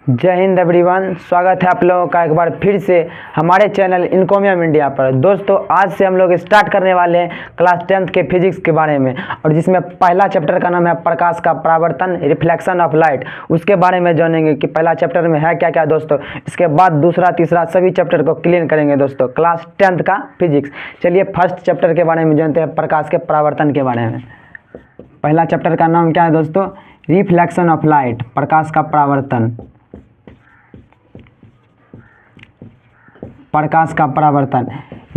जय हिंद एवरीवन। स्वागत है आप लोगों का एक बार फिर से हमारे चैनल इनकॉमियम इंडिया पर। दोस्तों आज से हम लोग स्टार्ट करने वाले हैं क्लास 10th के फिजिक्स के बारे में, और जिसमें पहला चैप्टर का नाम है प्रकाश का परावर्तन, रिफ्लेक्शन ऑफ लाइट। उसके बारे में जानेंगे कि पहला चैप्टर में है क्या क्या दोस्तों। इसके बाद दूसरा तीसरा सभी चैप्टर को क्लियर करेंगे दोस्तों, क्लास 10th का फिजिक्स। चलिए फर्स्ट चैप्टर के बारे में जानते हैं, प्रकाश के परावर्तन के बारे में। पहला चैप्टर का नाम क्या है दोस्तों? रिफ्लेक्शन ऑफ लाइट, प्रकाश का परावर्तन। प्रकाश का परावर्तन,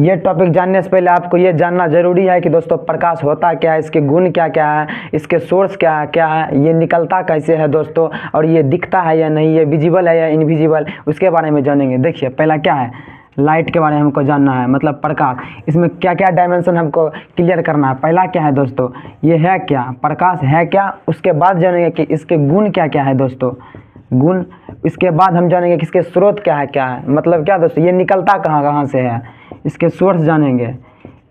ये टॉपिक जानने से पहले आपको ये जानना जरूरी है कि दोस्तों प्रकाश होता क्या है, इसके गुण क्या क्या है, इसके सोर्स क्या है, ये निकलता कैसे है दोस्तों, और ये दिखता है या नहीं, ये विजिबल है या इनविजिबल, उसके बारे में जानेंगे। देखिए पहला क्या है, लाइट के बारे में हमको जानना है, मतलब प्रकाश, इसमें क्या क्या डायमेंशन हमको क्लियर करना है। पहला क्या है दोस्तों, ये है क्या, प्रकाश है क्या। उसके बाद जानेंगे कि इसके गुण क्या क्या है दोस्तों, गुण। इसके बाद हम जानेंगे कि इसके स्रोत क्या है, मतलब क्या दोस्तों, ये निकलता कहाँ से है, इसके सोर्स जानेंगे।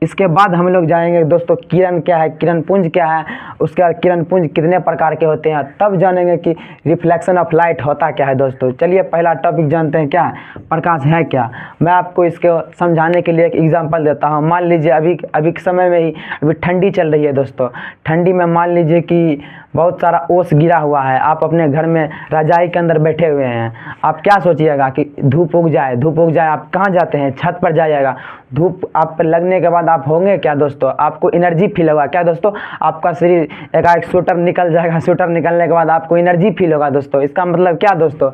इसके बाद हम लोग जानेंगे दोस्तों किरण क्या है, किरण पुंज क्या है, उसके बाद किरण पुंज कितने प्रकार के होते हैं, तब जानेंगे कि रिफ्लेक्शन ऑफ लाइट होता क्या है दोस्तों। चलिए पहला टॉपिक जानते हैं, क्या है प्रकाश है क्या। मैं आपको इसको समझाने के लिए एक एग्जांपल देता हूँ। मान लीजिए अभी के समय में ही अभी ठंडी चल रही है दोस्तों। ठंडी में मान लीजिए कि बहुत सारा ओस गिरा हुआ है, आप अपने घर में रजाई के अंदर बैठे हुए हैं। आप क्या सोचिएगा कि धूप उग जाए, आप कहाँ जाते हैं, छत पर जाइएगा। धूप आप पर लगने के बाद आप होंगे क्या दोस्तों, आपको एनर्जी फील होगा क्या दोस्तों, आपका शरीर एकाएक स्वेटर निकल जाएगा। स्वेटर निकलने के बाद आपको एनर्जी फील होगा दोस्तों। इसका मतलब क्या दोस्तों,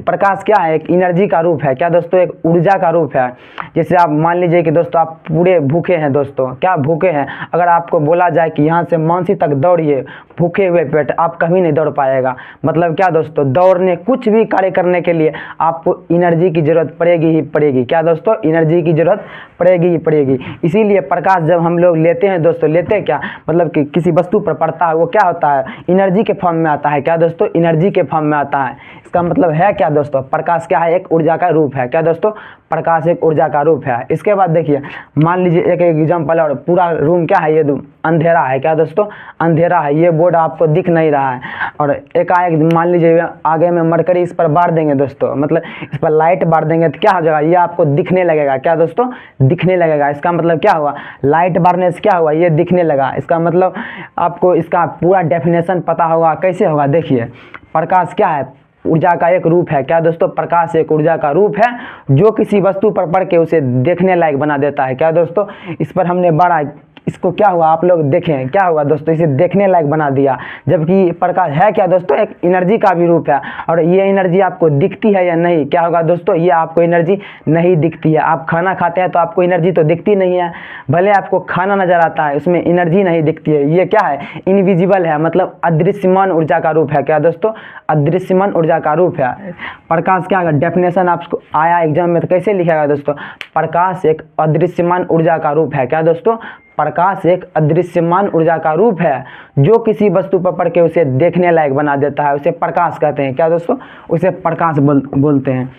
प्रकाश क्या है, एक एनर्जी का रूप है क्या दोस्तों, एक ऊर्जा का रूप है। जैसे आप मान लीजिए कि दोस्तों आप पूरे भूखे हैं दोस्तों, क्या भूखे हैं, अगर आपको बोला जाए कि यहाँ से मानसी तक दौड़िए भूखे हुए पेट, आप कभी नहीं दौड़ पाएगा। मतलब क्या दोस्तों, दौड़ने कुछ भी कार्य करने के लिए आपको एनर्जी की जरूरत पड़ेगी ही पड़ेगी। क्या दोस्तों, एनर्जी की जरूरत पड़ेगी ही पड़ेगी। इसीलिए प्रकाश जब हम लोग लेते हैं दोस्तों, लेते क्या मतलब कि किसी वस्तु पर पड़ता है, वो क्या होता है, एनर्जी के फॉर्म में आता है। क्या दोस्तों, एनर्जी के फॉर्म में आता है। इसका मतलब है क्या दोस्तों, प्रकाश क्या है, एक ऊर्जा का रूप है। क्या दोस्तों, प्रकाश एक ऊर्जा का रूप है। इसके बाद देखिए, मान लीजिए एक एग्जांपल, और पूरा रूम क्या है, ये अंधेरा है। क्या दोस्तों, अंधेरा है, ये बोर्ड आपको दिख नहीं रहा है, और एकाएक मान लीजिए आगे में मरकरी इस पर बार देंगे दोस्तों, मतलब इस पर लाइट बार देंगे तो क्या हो जाएगा, ये आपको दिखने लगेगा। क्या दोस्तों, दिखने लगेगा। इसका मतलब क्या हुआ, लाइट बारने से क्या हुआ, ये दिखने लगा। इसका मतलब आपको इसका पूरा डेफिनेशन पता होगा। कैसे होगा, देखिए प्रकाश क्या है, ऊर्जा का एक रूप है। क्या दोस्तों, प्रकाश एक ऊर्जा का रूप है जो किसी वस्तु पर पड़ के उसे देखने लायक बना देता है। क्या दोस्तों, इस पर हमने बाढ़ा, इसको क्या हुआ, आप लोग देखें क्या हुआ दोस्तों, इसे देखने लायक बना दिया। जबकि प्रकाश है क्या दोस्तों, एक एनर्जी का भी रूप है, और ये एनर्जी आपको दिखती है या नहीं। क्या होगा दोस्तों, ये आपको एनर्जी नहीं दिखती है। आप खाना खाते हैं तो आपको एनर्जी तो दिखती नहीं है, भले आपको खाना नजर आता है, उसमें एनर्जी नहीं दिखती है। ये क्या है, इनविजिबल है, मतलब अदृश्यमान ऊर्जा का रूप है। क्या दोस्तों, अदृश्यमान ऊर्जा का रूप है। प्रकाश क्या है, डेफिनेशन आपको आया एग्जाम में तो कैसे लिखेगा दोस्तों, प्रकाश एक अदृश्यमान ऊर्जा का रूप है। क्या दोस्तों, प्रकाश एक अदृश्यमान ऊर्जा का रूप है जो किसी वस्तु पर पड़ के उसे देखने लायक बना देता है, उसे प्रकाश कहते हैं। क्या दोस्तों, उसे प्रकाश बोलते हैं।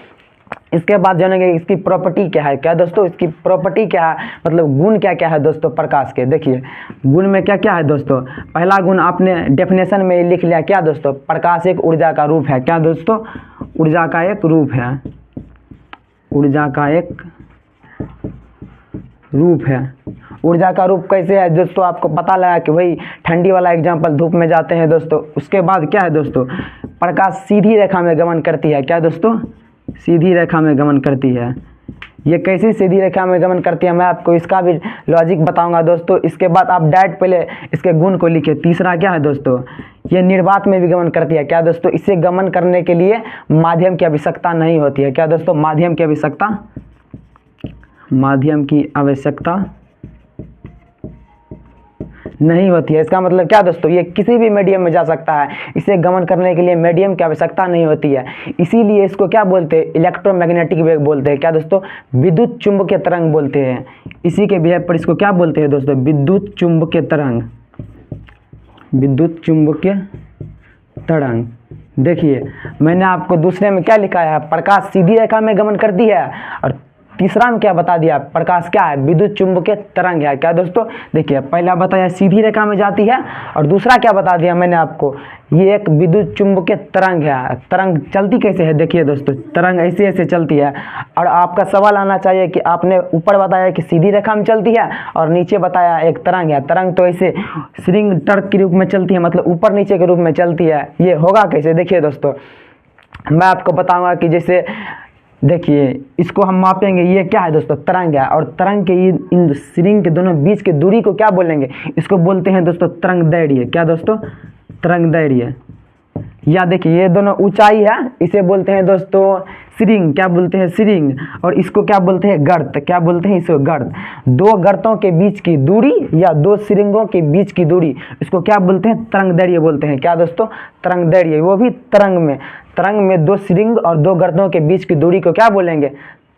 इसके बाद जानेंगे इसकी प्रॉपर्टी क्या है। क्या दोस्तों, इसकी प्रॉपर्टी क्या है, मतलब गुण क्या क्या है दोस्तों प्रकाश के। देखिए गुण में क्या क्या है दोस्तों, पहला गुण आपने डेफिनेशन में लिख लिया। क्या दोस्तों, प्रकाश एक ऊर्जा का रूप है। क्या दोस्तों, ऊर्जा का एक रूप है, ऊर्जा का एक रूप है। ऊर्जा का रूप कैसे है दोस्तों, आपको पता लगा कि वही ठंडी वाला एग्जांपल, धूप में जाते हैं दोस्तों। उसके बाद क्या है दोस्तों, प्रकाश सीधी रेखा में गमन करती है। क्या दोस्तों, सीधी रेखा में गमन करती है। ये कैसी सीधी रेखा में गमन करती है, मैं आपको इसका भी लॉजिक बताऊंगा दोस्तों। इसके बाद आप डायरेक्ट पहले इसके गुण को लिखिए। तीसरा क्या है दोस्तों, ये निर्वात में भी गमन करती है। क्या दोस्तों, इसे गमन करने के लिए माध्यम की आवश्यकता नहीं होती है। क्या दोस्तों, माध्यम की आवश्यकता नहीं होती है। इसका मतलब क्या दोस्तों, ये किसी भी मीडियम में जा सकता है, इसे गमन करने के लिए मीडियम की आवश्यकता नहीं होती है। इसीलिए इसको क्या बोलते हैं, इलेक्ट्रोमैग्नेटिक वेव बोलते हैं। क्या दोस्तों, विद्युत चुंबकीय तरंग बोलते हैं। इसी के बिहेव पर इसको क्या बोलते हैं दोस्तों, विद्युत चुंबकीय तरंग, विद्युत चुंबकीय तरंग। देखिए मैंने आपको दूसरे में क्या लिखा है, प्रकाश सीधी रेखा में गमन करती है, और तीसरा में क्या बता दिया, प्रकाश क्या है, विद्युत चुंबकीय तरंग है। क्या दोस्तों, देखिए पहला बताया सीधी रेखा में जाती है, और दूसरा क्या बता दिया मैंने आपको, ये एक विद्युत चुंबकीय तरंग है। तरंग चलती कैसे है, देखिए दोस्तों, तरंग ऐसे ऐसे चलती है। और आपका सवाल आना चाहिए कि आपने ऊपर बताया कि सीधी रेखा में चलती है और नीचे बताया एक तरंग है। तरंग तो ऐसे स्ट्रिंग टर्क के रूप में चलती है, मतलब ऊपर नीचे के रूप में चलती है। ये होगा कैसे, देखिए दोस्तों, मैं आपको बताऊंगा कि जैसे देखिए इसको हम मापेंगे, ये क्या है दोस्तों, तरंग है। और तरंग के इन स्ट्रिंग के दोनों बीच की दूरी को क्या बोलेंगे, इसको बोलते हैं दोस्तों तरंग दैर्ध्य। क्या दोस्तों, तरंग दैर्ध्य। या देखिए ये दोनों ऊंचाई है, इसे बोलते हैं दोस्तों श्रिंग। क्या बोलते हैं, श्रिंग। और इसको क्या बोलते हैं, गर्त। क्या बोलते हैं इसको, गर्त। दो गर्तों के बीच की दूरी या दो श्रिंगों के बीच की दूरी, इसको क्या बोलते हैं, तरंग दैर्ध्य बोलते हैं। क्या दोस्तों, तरंग दैर्ध्य। वो भी तरंग में दो श्रिंग और दो गर्तों के बीच की दूरी को क्या बोलेंगे,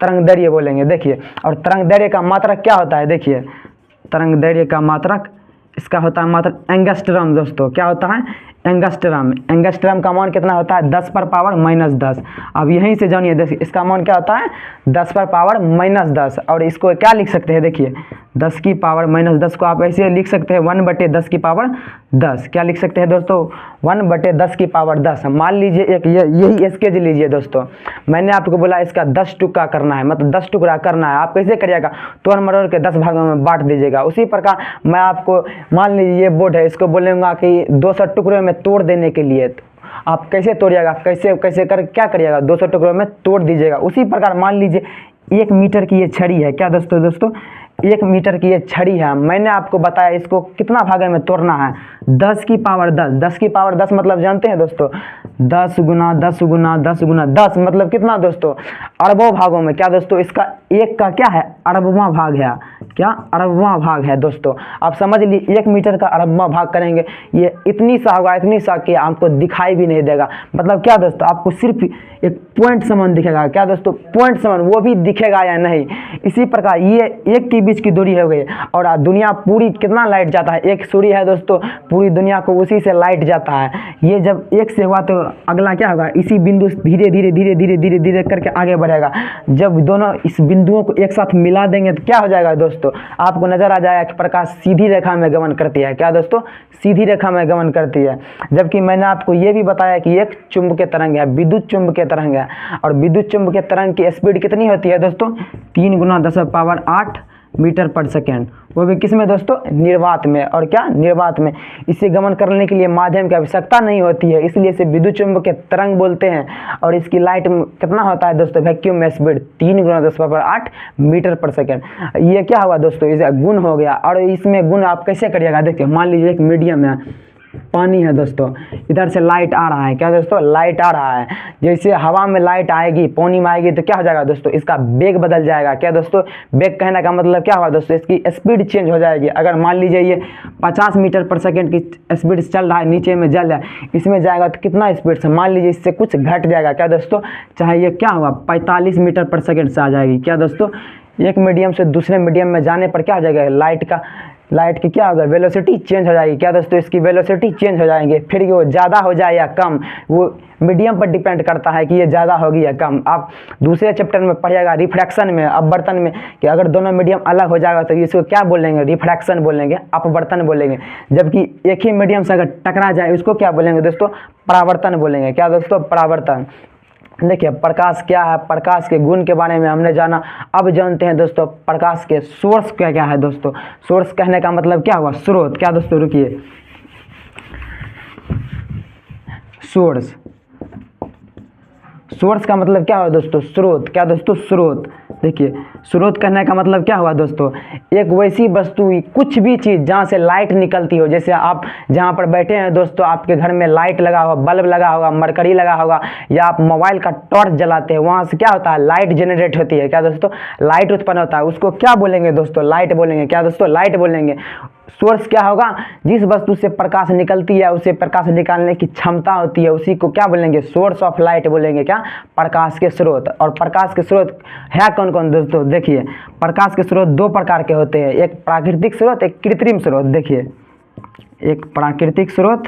तरंग दैर्ध्य बोलेंगे। देखिए, और तरंग दैर्ध्य का मात्रक क्या होता है, देखिए तरंग दैर्ध्य का मात्रक इसका होता है मात्रक एंगस्ट्रम। दोस्तों क्या होता है, एंगस्ट्रम। एंगस्ट्रम का मान कितना होता है, 10⁻⁻10। अब यहीं से जानिए, देखिए इसका मान क्या होता है, 10⁻⁻10। और इसको क्या लिख सकते हैं, देखिए 10⁻⁻10 को आप ऐसे लिख सकते हैं 1/10⁻10। क्या लिख सकते हैं दोस्तों, 1/10⁻10। मान लीजिए एक यही स्केच लीजिए दोस्तों, मैंने आपको बोला इसका 10 टुकड़ा करना है, मतलब 10 टुकड़ा करना है। आप कैसे करिएगा, तोड़ मरोड़ के 10 भागों में बांट दीजिएगा। उसी प्रकार मैं आपको, मान लीजिए ये बोर्ड है, इसको बोलूँगा कि 200 टुकड़ों में तोड़ देने के लिए, तो आप कैसे तोड़िएगा, कैसे कैसे कर क्या करिएगा, 200 टुकड़ों में तोड़ दीजिएगा। उसी प्रकार मान लीजिए 1 मीटर की ये छड़ी है। क्या दोस्तों 1 मीटर की ये छड़ी है। मैंने आपको बताया इसको कितना भागे में तोड़ना है, 10⁻10। 10⁻10 मतलब जानते हैं दोस्तों, 10 × 10 × 10 × 10 मतलब कितना दोस्तों, अरबों भागों में। क्या दोस्तों, इसका एक का क्या है, अरबवां भाग है। क्या, अरबवां भाग है दोस्तों। आप समझ लीजिए 1 मीटर का अरबवां भाग करेंगे, ये इतनी सा होगा, इतनी सा कि आपको दिखाई भी नहीं देगा। मतलब क्या दोस्तों, आपको सिर्फ एक पॉइंट समान दिखेगा। क्या दोस्तों, पॉइंट समान, वो भी दिखेगा या नहीं। इसी प्रकार ये एक के बीच की दूरी हो गई। और दुनिया पूरी कितना लाइट जाता है, एक सूर्य है दोस्तों, पूरी दुनिया को उसी से लाइट जाता है। ये जब एक से हुआ तो अगला क्या होगा, इसी बिंदु से धीरे धीरे धीरे धीरे धीरे धीरे करके आगे बढ़ेगा। जब दोनों इस बिंदुओं को एक साथ मिला देंगे तो क्या हो जाएगा दोस्तों, आपको नजर आ जाएगा कि प्रकाश सीधी रेखा में गमन करती है। क्या दोस्तों, सीधी रेखा में गमन करती है। जबकि मैंने आपको ये भी बताया कि एक चुंबकीय तरंग है, विद्युत चुंबकीय तरंग है। और विद्युत चुंबकीय तरंग की स्पीड कितनी होती है दोस्तों, 3 × 10⁸ मीटर पर सेकेंड। वो भी किस में दोस्तों, निर्वात में। और क्या, निर्वात में। इसे गमन करने के लिए माध्यम की आवश्यकता नहीं होती है, इसलिए इसे विद्युत चुंबकीय तरंग बोलते हैं। और इसकी लाइट कितना होता है दोस्तों, वैक्यूम में स्पीड 3 × 10⁸ मीटर पर सेकेंड। ये क्या हुआ दोस्तों, इसे गुण हो गया। और इसमें गुण आप कैसे करिएगा, देखिए मान लीजिए एक मीडियम है, पानी है दोस्तों, इधर से लाइट आ रहा है। क्या दोस्तों, लाइट आ रहा है। जैसे हवा में लाइट आएगी, पानी में आएगी, तो क्या हो जाएगा दोस्तों, इसका वेग बदल जाएगा। क्या दोस्तों, वेग कहने का मतलब क्या हुआ दोस्तों, इसकी स्पीड चेंज हो जाएगी। अगर मान लीजिए ये 50 मीटर पर सेकेंड की स्पीड से चल रहा है, नीचे में जल रहा है, इसमें जाएगा तो कितना स्पीड से, मान लीजिए इससे कुछ घट जाएगा। क्या दोस्तों, चाहे ये क्या हुआ, 45 मीटर पर सेकेंड से आ जाएगी। क्या दोस्तों, एक मीडियम से दूसरे मीडियम में जाने पर क्या हो जाएगा, लाइट की क्या होगा, वेलोसिटी चेंज हो जाएगी। क्या दोस्तों, इसकी वेलोसिटी चेंज हो जाएंगे। फिर वो ज़्यादा हो जाए या कम, वो मीडियम पर डिपेंड करता है कि ये ज़्यादा होगी या कम। आप दूसरे चैप्टर में पढ़िएगा रिफ्रैक्शन में, अपवर्तन में, कि अगर दोनों मीडियम अलग हो जाएगा तो इसको क्या बोलेंगे, रिफ्रैक्शन बोलेंगे, अपवर्तन बोलेंगे। जबकि एक ही मीडियम से अगर टकरा जाए उसको क्या बोलेंगे दोस्तों, परावर्तन बोलेंगे। क्या दोस्तों, परावर्तन। देखिए प्रकाश क्या है, प्रकाश के गुण के बारे में हमने जाना। अब जानते हैं दोस्तों प्रकाश के सोर्स क्या क्या है दोस्तों। सोर्स कहने का मतलब क्या हुआ, स्रोत। क्या दोस्तों, रुकिए, सोर्स का मतलब क्या हुआ दोस्तों, स्रोत। क्या दोस्तों, स्रोत। देखिए स्रोत कहने का मतलब क्या हुआ दोस्तों, एक वैसी वस्तु, कुछ भी चीज़ जहाँ से लाइट निकलती हो। जैसे आप जहाँ पर बैठे हैं दोस्तों, आपके घर में लाइट लगा होगा, बल्ब लगा होगा, मरकरी लगा होगा, या आप मोबाइल का टॉर्च जलाते हैं, वहाँ से क्या होता है, लाइट जनरेट होती है। क्या दोस्तों, लाइट उत्पन्न होता है, उसको क्या बोलेंगे दोस्तों, लाइट बोलेंगे। क्या दोस्तों, लाइट बोलेंगे। सोर्स क्या होगा, जिस वस्तु से प्रकाश निकलती है, उसे प्रकाश निकालने की क्षमता होती है, उसी को क्या बोलेंगे, सोर्स ऑफ लाइट बोलेंगे। क्या, प्रकाश के स्रोत। और प्रकाश के स्रोत है कौन कौन दोस्तों, देखिए प्रकाश के स्रोत 2 प्रकार के होते हैं, एक प्राकृतिक स्रोत, एक कृत्रिम स्रोत। देखिए एक प्राकृतिक स्रोत,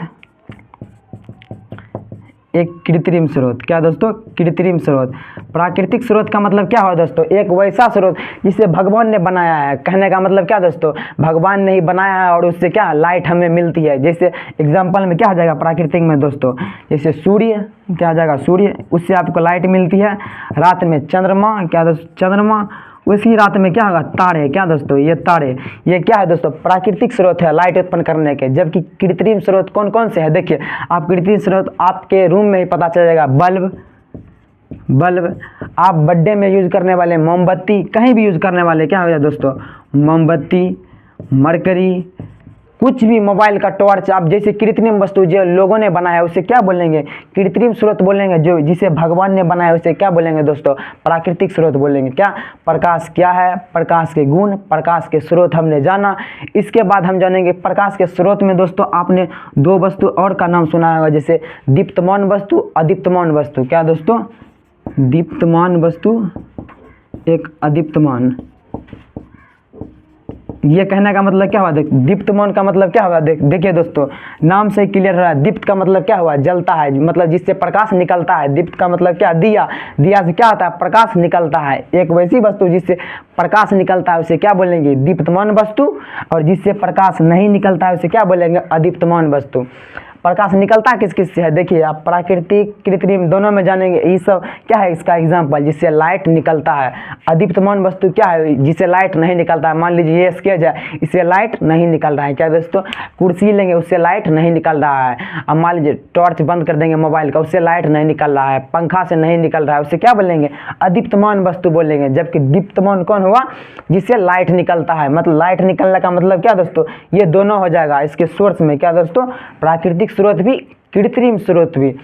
एक कृत्रिम स्रोत। क्या दोस्तों? कृत्रिम स्रोत। प्राकृतिक स्रोत का मतलब क्या हुआ दोस्तों? एक वैसा स्रोत जिसे भगवान ने बनाया है। कहने का मतलब क्या दोस्तों? भगवान ने ही बनाया है और उससे क्या लाइट हमें मिलती है। जैसे एग्जाम्पल में क्या आ जाएगा प्राकृतिक में दोस्तों? जैसे सूर्य, क्या आ जाएगा? सूर्य, उससे आपको लाइट मिलती है। रात में चंद्रमा, क्या दोस्तों? चंद्रमा। उसी रात में क्या होगा? तारे। क्या दोस्तों? ये तारे। ये क्या है दोस्तों? प्राकृतिक स्रोत है लाइट उत्पन्न करने के। जबकि कृत्रिम स्रोत कौन कौन से हैं? देखिए, आप कृत्रिम स्रोत आपके रूम में ही पता चल जाएगा। बल्ब, आप बर्थडे में यूज करने वाले मोमबत्ती, कहीं भी यूज करने वाले क्या हो जाए दोस्तों? मोमबत्ती, मरकरी, कुछ भी, मोबाइल का टॉर्च। आप जैसे कृत्रिम वस्तु जो लोगों ने बनाया उसे क्या बोलेंगे? कृत्रिम स्रोत बोलेंगे। जो जिसे भगवान ने बनाया उसे क्या बोलेंगे दोस्तों? प्राकृतिक स्रोत बोलेंगे। क्या? प्रकाश क्या है? प्रकाश के गुण, प्रकाश के स्रोत हमने जाना। इसके बाद हम जानेंगे प्रकाश के स्रोत में दोस्तों आपने दो वस्तु और का नाम सुना होगा, जैसे दीप्तमान वस्तु, अदीप्तमान वस्तु। क्या दोस्तों? दीप्तमान वस्तु, एक अदीप्तमान। ये कहने का मतलब क्या हुआ? दीप्तमान का मतलब क्या हुआ? देखिए दोस्तों, नाम से क्लियर हो रहा है। दीप्त का मतलब क्या हुआ? जलता है, मतलब जिससे प्रकाश निकलता है। दीप्त का मतलब क्या? दिया। दिया से क्या होता है? प्रकाश निकलता है। एक वैसी वस्तु जिससे प्रकाश निकलता है उसे क्या बोलेंगे? दीप्तमान वस्तु। और जिससे प्रकाश नहीं निकलता है उसे क्या बोलेंगे? अदीप्तमान वस्तु। प्रकाश निकलता किस किस से है? देखिए, आप प्राकृतिक कृत्रिम दोनों में जानेंगे। ये सब क्या है? इसका एग्जाम्पल, जिससे लाइट निकलता है। अदीप्तमान वस्तु क्या है? जिससे लाइट नहीं निकलता है। मान लीजिए ये स्केच है, इससे लाइट नहीं निकल रहा है। क्या दोस्तों? कुर्सी लेंगे, उससे लाइट नहीं निकल रहा है। अब मान लीजिए टॉर्च बंद कर देंगे मोबाइल का, उससे लाइट नहीं निकल रहा है। पंखा से नहीं निकल रहा है, उससे क्या बोलेंगे? अदीप्तमान वस्तु बोलेंगे। जबकि दीप्तमान कौन हुआ? जिससे लाइट निकलता है। मतलब लाइट निकलने का मतलब क्या दोस्तों? ये दोनों हो जाएगा इसके सोर्स में। क्या दोस्तों? प्राकृतिक स्रोत भी, कृत्रिम स्रोत भी।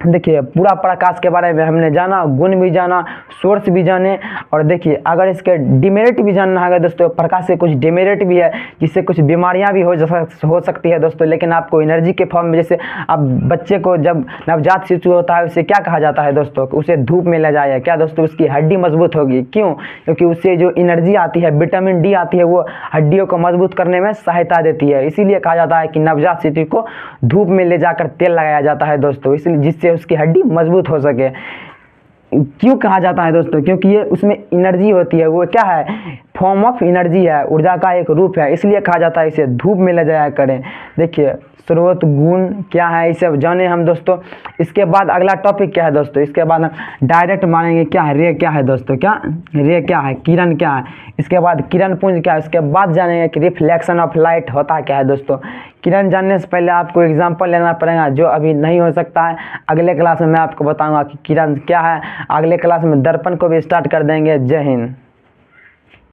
देखिए, पूरा प्रकाश के बारे में हमने जाना, गुण भी जाना, सोर्स भी जाने। और देखिए, अगर इसके डिमेरिट भी जानना है दोस्तों, प्रकाश से कुछ डिमेरिट भी है, जिससे कुछ बीमारियां भी हो सकती है दोस्तों। लेकिन आपको एनर्जी के फॉर्म में, जैसे अब बच्चे को जब नवजात शिशु होता है उसे क्या कहा जाता है दोस्तों? उसे धूप में ले जाए। क्या दोस्तों? उसकी हड्डी मजबूत होगी। क्यों? क्योंकि उससे जो एनर्जी आती है, विटामिन डी आती है, वो हड्डियों को मजबूत करने में सहायता देती है। इसीलिए कहा जाता है कि नवजात शिशु को धूप में ले जाकर तेल लगाया जाता है दोस्तों, इसलिए जिससे उसकी हड्डी मजबूत हो सके। क्यों कहा जाता है दोस्तों? क्योंकि ये उसमें एनर्जी होती है। वो क्या है? फॉर्म ऑफ एनर्जी है, ऊर्जा का एक रूप है। इसलिए कहा जाता है इसे धूप में ले जाया करें। देखिए, स्रोत, गुण क्या है, इसे जाने हम दोस्तों। इसके बाद अगला टॉपिक क्या है दोस्तों? इसके बाद हम डायरेक्ट मानेंगे क्या है, रे क्या है दोस्तों? क्या रे क्या है, किरण क्या है। इसके बाद किरण पुंज क्या है। इसके बाद जानेंगे कि रिफ्लेक्शन ऑफ लाइट होता क्या है दोस्तों। किरण जानने से पहले आपको एग्जाम्पल लेना पड़ेगा, जो अभी नहीं हो सकता है। अगले क्लास में मैं आपको बताऊंगा कि किरण क्या है। अगले क्लास में दर्पण को भी स्टार्ट कर देंगे। जय हिंद।